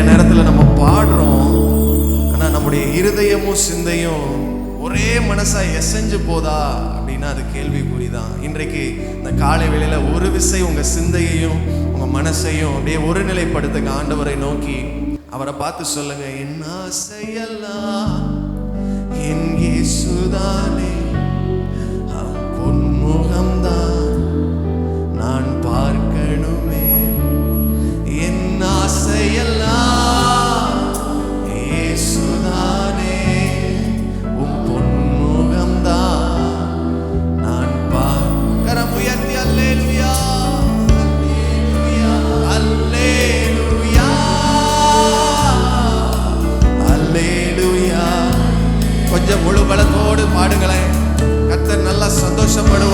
நேரத்தில் நம்ம பாடுறோம், ஆனால் நம்முடைய இருதயமும் சிந்தையும் ஒரே மனசா எசைஞ்சு போதா அப்படின்னா அது கேள்விக்குறிதான். இன்றைக்கு இந்த காலை வேளையில ஒரு விசை உங்க சிந்தையையும் உங்க மனசையும் அப்படியே ஒருநிலைப்படுத்துங்க. ஆண்டவரை நோக்கி அவரை பார்த்து சொல்லுங்க, என் ஆசையெல்லாம் என் இயேசுதானே, பொன்முகம்தான் நான் பார்க்கணுமே. என் ஆசையெல்லாம் இயேசுதானே, உம் பொன்முகம்தான் நான் கரம் உயர்த்தி அல்லேலூயா அல்லேலூயா அல்லேலூயா. கொஞ்சம் முழு பலத்தோடு பாடுங்களேன். கர்த்தர் நல்லா சந்தோஷப்படுவார்.